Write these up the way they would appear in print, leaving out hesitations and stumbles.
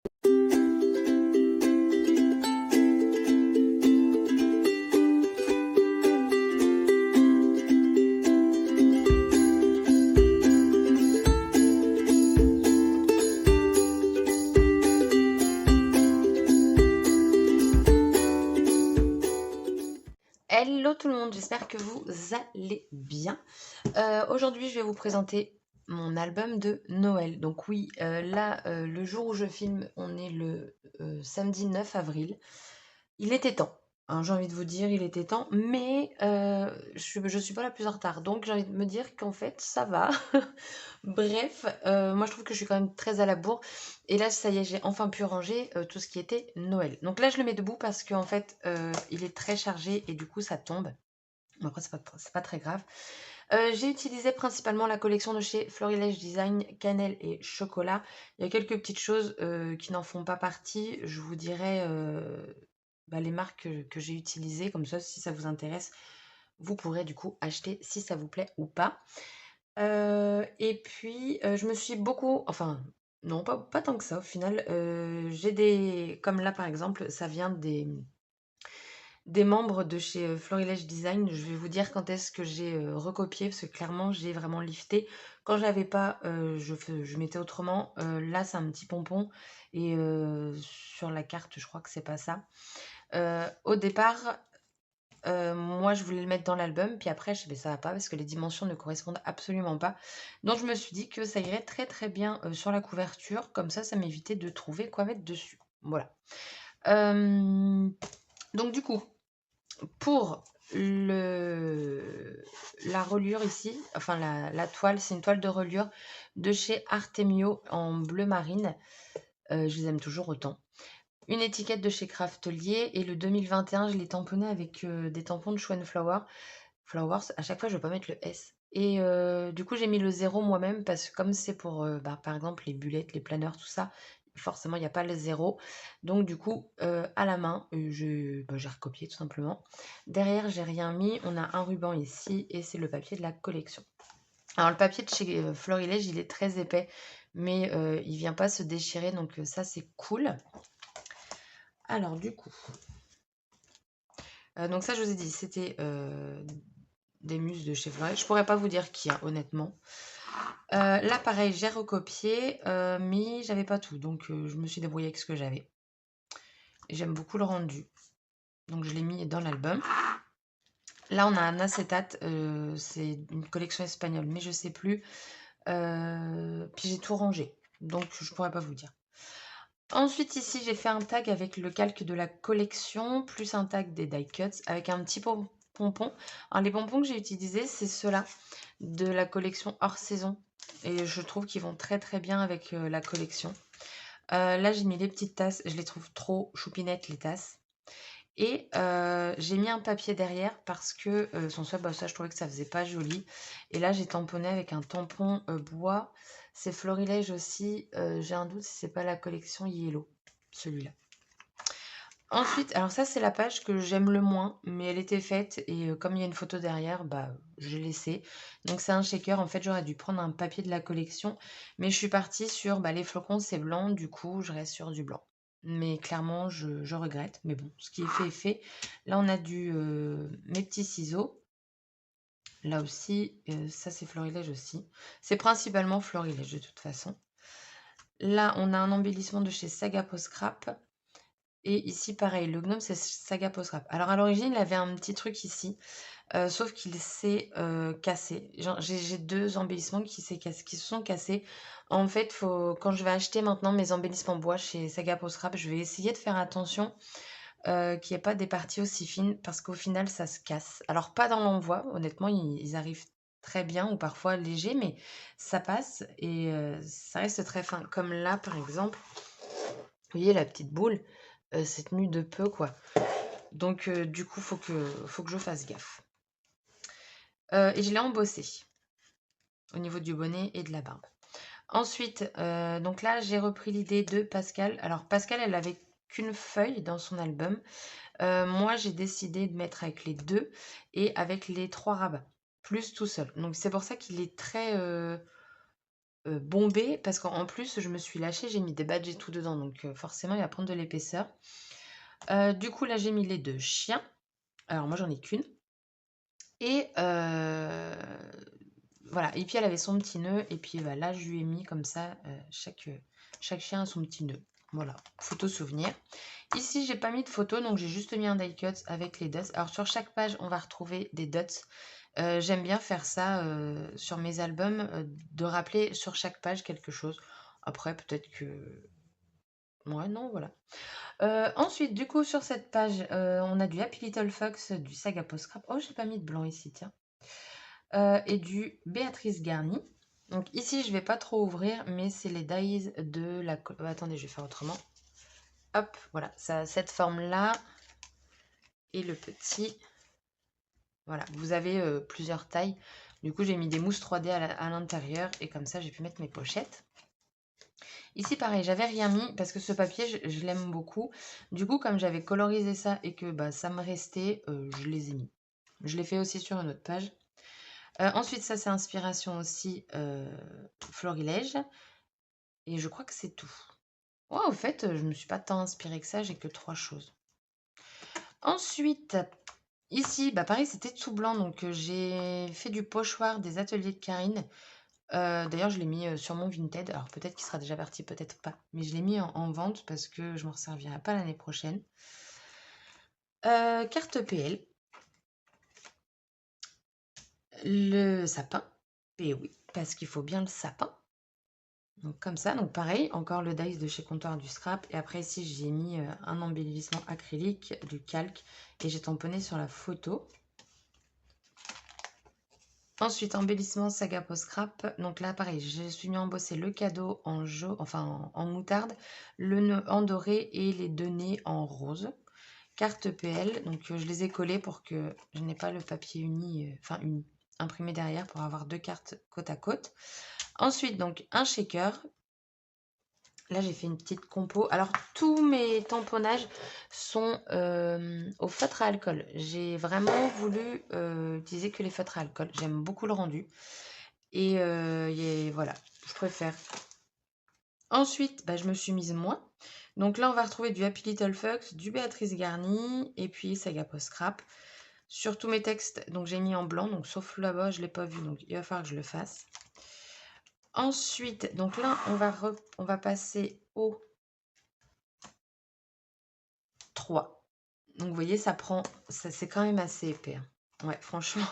Hello tout le monde, j'espère que vous allez bien. Aujourd'hui, je vais vous présenter mon album de Noël. Donc oui, là, le jour où je filme, on est le samedi 9 avril. Il était temps, hein, j'ai envie de vous dire, il était temps, mais je suis pas la plus en retard. Donc j'ai envie de me dire qu'en fait, ça va. Bref, moi je trouve que je suis quand même très à la bourre. Et là, ça y est, j'ai enfin pu ranger tout ce qui était Noël. Donc là, je le mets debout parce qu'en fait, il est très chargé et du coup, ça tombe. Bon, après, c'est pas très grave. J'ai utilisé principalement la collection de chez Florilège Design, cannelle et chocolat. Il y a quelques petites choses qui n'en font pas partie. Je vous dirai les marques que j'ai utilisées. Comme ça, si ça vous intéresse, vous pourrez du coup acheter si ça vous plaît ou pas. Et puis, je me suis beaucoup enfin, non, pas tant que ça au final. J'ai des comme là, par exemple, ça vient des membres de chez, Florilège Design. Je vais vous dire quand est-ce que j'ai, recopié parce que clairement, j'ai vraiment lifté. Quand j'avais pas, je mettais autrement. Là, c'est un petit pompon et sur la carte, je crois que c'est pas ça. Au départ, moi, je voulais le mettre dans l'album, puis après, je sais: «Beh, ça va pas parce que les dimensions ne correspondent absolument pas». Donc je me suis dit que ça irait très, très bien, sur la couverture, comme ça m'évitait de trouver quoi mettre dessus. Voilà. Hem, donc du coup, pour le la reliure ici, enfin la toile, c'est une toile de reliure de chez Artemio en bleu marine. Je les aime toujours autant. Une étiquette de chez Craftelier et le 2021, je l'ai tamponné avec, des tampons de Schwen Flowers, à chaque fois je veux pas mettre le S et du coup j'ai mis le 0 moi-même parce que comme c'est pour, par exemple les bulettes, les planeurs, tout ça, forcément il y a pas le 0. Donc du coup, à la main, j'ai recopié tout simplement. Derrière, j'ai rien mis, on a un ruban ici et c'est le papier de la collection. Alors le papier de chez, Florilège, il est très épais, mais il vient pas se déchirer donc ça c'est cool. Alors du coup, donc ça je vous ai dit, c'était, des muses de chez Florilège. Je pourrais pas vous dire qui, hein, honnêtement. Là pareil, j'ai recopié, mais j'avais pas tout, donc je me suis débrouillée avec ce que j'avais. Et j'aime beaucoup le rendu, donc je l'ai mis dans l'album. Là, on a un acétate, c'est une collection espagnole, mais je sais plus. Puis j'ai tout rangé, donc je pourrais pas vous dire. Ensuite, ici, j'ai fait un tag avec le calque de la collection, plus un tag des die cuts, avec un petit pompon. Alors, les pompons que j'ai utilisés, c'est ceux-là, de la collection hors saison. Et je trouve qu'ils vont très très bien avec la collection. Là, j'ai mis les petites tasses. Je les trouve trop choupinettes, les tasses. Et j'ai mis un papier derrière parce que sans ça, ça, je trouvais que ça faisait pas joli. Et là, j'ai tamponné avec un tampon bois. C'est Florilège aussi. J'ai un doute si c'est pas la collection Yellow, celui-là. Ensuite, alors ça, c'est la page que j'aime le moins, mais elle était faite et comme il y a une photo derrière, j'ai laissé. Donc c'est un shaker. En fait, j'aurais dû prendre un papier de la collection, mais je suis partie sur les flocons, c'est blanc, du coup, je reste sur du blanc. Mais clairement, je regrette. Mais bon, ce qui est fait est fait. Là, on a mes petits ciseaux. Là aussi, ça c'est Florilège aussi. C'est principalement Florilège de toute façon. Là, on a un embellissement de chez Saga Post Scrap. Et ici, pareil, le gnome, c'est Saga Post Scrap. Alors, à l'origine, il avait un petit truc ici, sauf qu'il s'est cassé. J'ai deux embellissements qui se sont cassés. En fait, quand je vais acheter maintenant mes embellissements bois chez Saga Post Scrap, je vais essayer de faire attention qu'il n'y ait pas des parties aussi fines, parce qu'au final, ça se casse. Alors, pas dans l'envoi, honnêtement, ils arrivent très bien ou parfois légers, mais ça passe et ça reste très fin. Comme là, par exemple, vous voyez la petite boule, c'est tenu de peu, quoi. Donc, du coup, faut que je fasse gaffe. Et je l'ai embossé au niveau du bonnet et de la barbe. Ensuite, donc là, j'ai repris l'idée de Pascal. Alors, Pascal, elle avait qu'une feuille dans son album. Moi, j'ai décidé de mettre avec les deux et avec les 3 rabats, plus tout seul. Donc, c'est pour ça qu'il est très bombé parce qu'en plus, je me suis lâchée, j'ai mis des badges et tout dedans, donc forcément, il va prendre de l'épaisseur. Du coup, là, j'ai mis les 2 chiens. Alors moi, j'en ai qu'une et voilà et puis elle avait son petit nœud et puis, bah, là, je lui ai mis comme ça, chaque chien a son petit nœud. Voilà, photo souvenir. Ici, j'ai pas mis de photo, donc j'ai juste mis un die cut avec les dots. Alors sur chaque page, on va retrouver des dots. J'aime bien faire ça, sur mes albums, de rappeler sur chaque page quelque chose. Après peut-être que ouais, non, voilà. Ensuite, du coup, sur cette page, on a du Happy Little Fox, du Saga Post Scrap. Oh, j'ai pas mis de blanc ici, tiens. Et du Béatrice Garni. Donc ici, je vais pas trop ouvrir, mais c'est les dies de la... attendez, je vais faire autrement. Hop, voilà, ça a cette forme-là. Et le petit... Voilà, vous avez plusieurs tailles. Du coup, j'ai mis des mousses 3D à l'intérieur. Et comme ça, j'ai pu mettre mes pochettes. Ici, pareil, j'avais rien mis parce que ce papier, je l'aime beaucoup. Du coup, comme j'avais colorisé ça et que bah, ça me restait, je les ai mis. Je l'ai fait aussi sur une autre page. Ensuite, ça, c'est inspiration aussi Florilège. Et je crois que c'est tout. Ouais, au fait, je me suis pas tant inspirée que ça, j'ai que 3 choses. Ensuite, ici, bah pareil, c'était tout blanc, donc j'ai fait du pochoir des ateliers de Karine. D'ailleurs, je l'ai mis sur mon Vinted. Alors peut-être qu'il sera déjà parti, peut-être pas. Mais je l'ai mis en vente parce que je m'en servirai pas l'année prochaine. Carte PL. Le sapin. Et oui, parce qu'il faut bien le sapin. Donc comme ça, donc pareil, encore le dice de chez Comptoir du Scrap. Et après ici, j'ai mis un embellissement acrylique, du calque. Et j'ai tamponné sur la photo. Ensuite, embellissement Saga Post Scrap. Donc là, pareil, je suis mis embossé le cadeau en jaune, enfin en moutarde, le nœud en doré et les 2 nez en rose. Carte PL, donc je les ai collées pour que je n'ai pas le papier uni, enfin uni, imprimé derrière pour avoir 2 cartes côte à côte. Ensuite, donc un shaker. Là, j'ai fait une petite compo. Alors, tous mes tamponnages sont au feutre à alcool. J'ai vraiment voulu utiliser que les feutres à alcool. J'aime beaucoup le rendu. Et voilà, je préfère. Ensuite, bah, je me suis mise moins. Donc là, on va retrouver du Happy Little Fox, du Béatrice Garni et puis Saga Post Scrap. Sur tous mes textes, donc j'ai mis en blanc. Donc sauf là-bas, je ne l'ai pas vu. Donc il va falloir que je le fasse. Ensuite, donc là, on va passer au 3. Donc vous voyez, c'est quand même assez épais, hein. Ouais, franchement.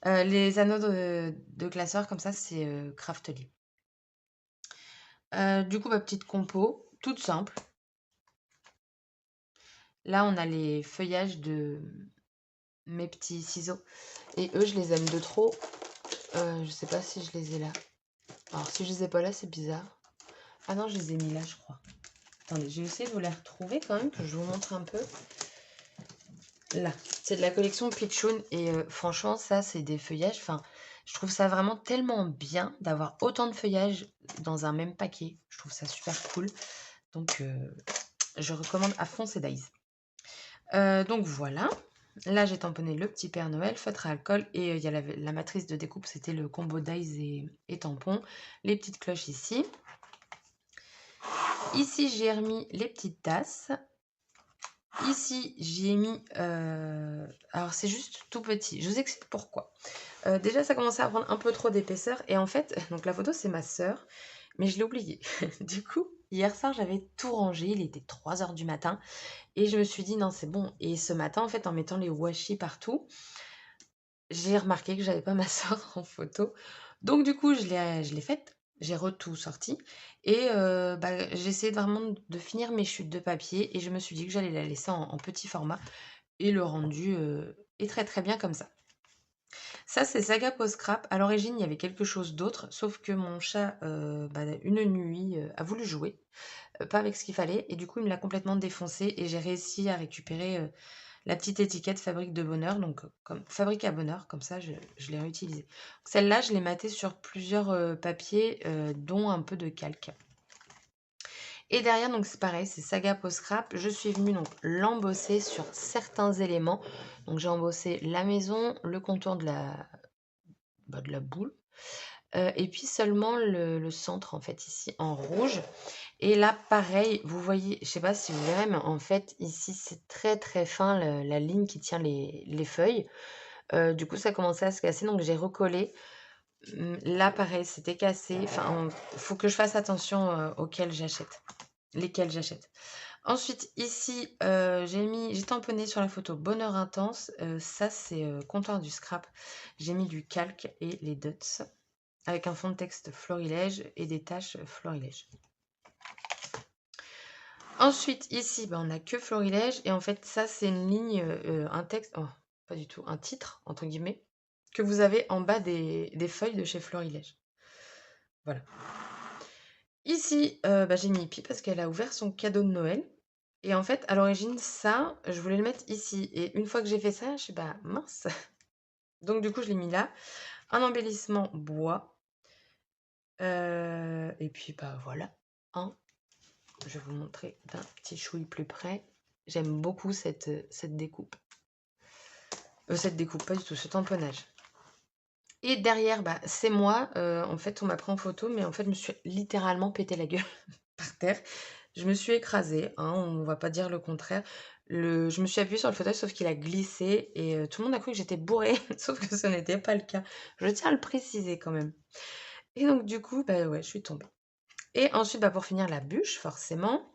Les anneaux de classeur comme ça, c'est Craftly. Du coup, ma petite compo, toute simple. Là, on a les feuillages de mes petits ciseaux. Et eux, je les aime de trop. Je sais pas si je les ai là. Alors, si je les ai pas là, c'est bizarre. Ah non, je les ai mis là, je crois. Attendez, j'ai essayé de vous les retrouver quand même, que je vous montre un peu. Là, c'est de la collection Pitchoun. Et franchement, ça, c'est des feuillages. Enfin, je trouve ça vraiment tellement bien d'avoir autant de feuillages dans un même paquet. Je trouve ça super cool. Donc, je recommande à fond ces dies. Donc voilà. Là, j'ai tamponné le petit Père Noël, feutre à alcool. Et il y a la matrice de découpe, c'était le combo dies et tampons. Les petites cloches ici. Ici, j'ai remis les petites tasses. Ici, j'y ai mis... alors, c'est juste tout petit. Je vous explique pourquoi. Déjà, ça commençait à prendre un peu trop d'épaisseur. Et en fait, donc la photo, c'est ma sœur. Mais je l'ai oublié. Du coup, hier soir, j'avais tout rangé. Il était 3 h du matin. Et je me suis dit, non, c'est bon. Et ce matin, en fait, en mettant les washi partout, j'ai remarqué que j'avais pas ma sœur en photo. Donc, du coup, je l'ai faite. J'ai tout sorti. Et bah, j'ai essayé vraiment de finir mes chutes de papier. Et je me suis dit que j'allais la laisser en petit format. Et le rendu est très très bien comme ça. Ça, c'est Saga Post Scrap. À l'origine, il y avait quelque chose d'autre. Sauf que mon chat, bah, une nuit, a voulu jouer. Pas avec ce qu'il fallait. Et du coup, il me l'a complètement défoncé. Et j'ai réussi à récupérer la petite étiquette Fabrique de Bonheur. Donc, comme Fabrique à Bonheur. Comme ça, je l'ai réutilisée. Celle-là, je l'ai matée sur plusieurs papiers, dont un peu de calque. Et derrière, donc c'est pareil, c'est Saga Post Scrap. Je suis venue donc l'embosser sur certains éléments. Donc j'ai embossé la maison, le contour de la boule. Et puis seulement le centre, en fait, ici, en rouge. Et là, pareil, vous voyez, je sais pas si vous verrez, mais en fait, ici, c'est très, très fin, la ligne qui tient les feuilles. Du coup, ça commençait à se casser, donc j'ai recollé. Là, pareil, c'était cassé. Enfin, faut que je fasse attention, lesquels j'achète. Ensuite, ici, j'ai tamponné sur la photo Bonheur intense. Ça, c'est comptoir du scrap. J'ai mis du calque et les dots avec un fond de texte florilège et des taches florilège. Ensuite, ici, on n'a que florilège. Et en fait, ça, c'est une ligne, un texte, oh, pas du tout, un titre, entre guillemets, que vous avez en bas des feuilles de chez Florilège. Voilà. Ici, j'ai mis Hippie parce qu'elle a ouvert son cadeau de Noël. Et en fait, à l'origine, ça, je voulais le mettre ici. Et une fois que j'ai fait ça, je suis bah mince. Donc du coup, je l'ai mis là. Un embellissement bois. Et puis bah voilà. Hein. Je vais vous montrer d'un petit chouille plus près. J'aime beaucoup cette découpe. Cette découpe, pas du tout, ce tamponnage. Et derrière, bah, c'est moi. En fait, on m'a pris en photo, mais en fait, je me suis littéralement pété la gueule par terre. Je me suis écrasée, hein, on va pas dire le contraire. Je me suis appuyée sur le fauteuil, sauf qu'il a glissé et tout le monde a cru que j'étais bourrée, sauf que ce n'était pas le cas. Je tiens à le préciser quand même. Et donc, du coup, bah ouais, je suis tombée. Et ensuite, bah, pour finir, la bûche, forcément.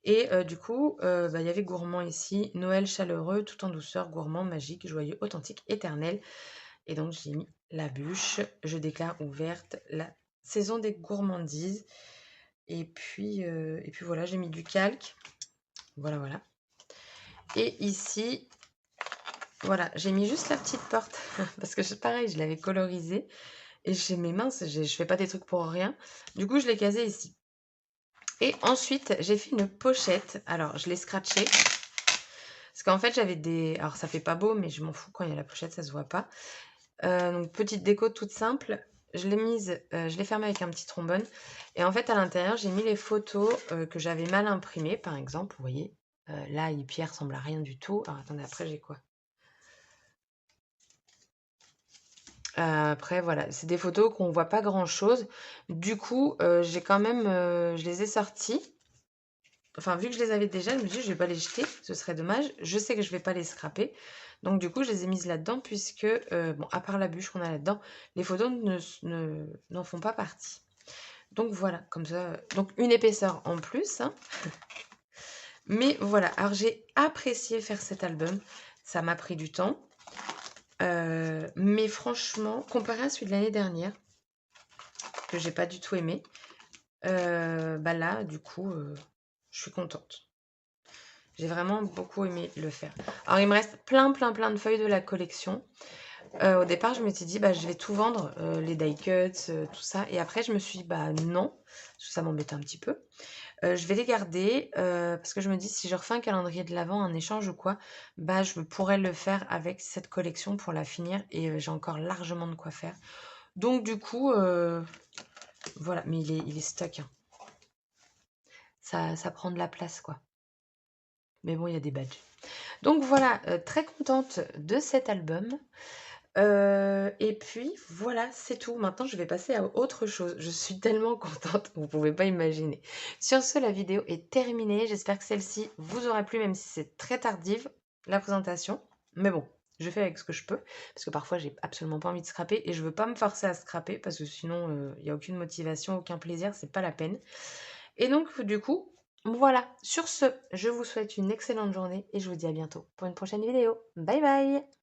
Et du coup, il y avait gourmand ici. Noël chaleureux, tout en douceur, gourmand, magique, joyeux, authentique, éternel. Et donc, j'ai mis la bûche. Je déclare ouverte la saison des gourmandises. Et puis voilà, j'ai mis du calque. Voilà, voilà. Et ici, voilà, j'ai mis juste la petite porte. Parce que pareil, je l'avais colorisée. Et j'ai mes mains, je fais pas des trucs pour rien. Du coup, je l'ai casé ici. Et ensuite, j'ai fait une pochette. Alors, je l'ai scratchée. Parce qu'en fait, j'avais des... Alors, ça fait pas beau, mais je m'en fous quand il y a la pochette, ça se voit pas. Donc, petite déco toute simple. Je l'ai fermée avec un petit trombone. Et en fait, à l'intérieur, j'ai mis les photos que j'avais mal imprimées, par exemple. Vous voyez, là, Pierre ressemble à rien du tout. Alors, attendez, après, j'ai quoi? Après, voilà, c'est des photos qu'on voit pas grand-chose. Du coup, j'ai quand même, je les ai sorties. Enfin, vu que je les avais déjà, je me suis dit, je vais pas les jeter, ce serait dommage. Je sais que je vais pas les scraper. Donc, du coup, je les ai mises là-dedans, puisque, bon, à part la bûche qu'on a là-dedans, les photos n'en font pas partie. Donc, voilà, comme ça. Donc, une épaisseur en plus. Hein. Mais voilà, alors j'ai apprécié faire cet album. Ça m'a pris du temps. Mais franchement, comparé à celui de l'année dernière, que j'ai pas du tout aimé, bah là, du coup, je suis contente. J'ai vraiment beaucoup aimé le faire. Alors, il me reste plein, plein, plein de feuilles de la collection. Au départ, je m'étais dit, bah, je vais tout vendre, les die cuts, tout ça. Et après, je me suis dit, bah non, parce que ça m'embêtait un petit peu. Je vais les garder parce que je me dis, si je refais un calendrier de l'Avent, un échange ou quoi, bah, je pourrais le faire avec cette collection pour la finir. Et j'ai encore largement de quoi faire. Donc, du coup, voilà. Mais il est stock. Hein. Ça prend de la place, quoi. Mais bon, il y a des badges. Donc voilà, très contente de cet album. Et puis voilà, c'est tout. Maintenant, je vais passer à autre chose. Je suis tellement contente, vous ne pouvez pas imaginer. Sur ce, la vidéo est terminée. J'espère que celle-ci vous aura plu, même si c'est très tardive, la présentation. Mais bon, je fais avec ce que je peux, parce que parfois, j'ai absolument pas envie de scraper, et je veux pas me forcer à scraper, parce que sinon, il n'y a aucune motivation, aucun plaisir, c'est pas la peine. Et donc, du coup, voilà. Sur ce, je vous souhaite une excellente journée, et je vous dis à bientôt pour une prochaine vidéo. Bye bye!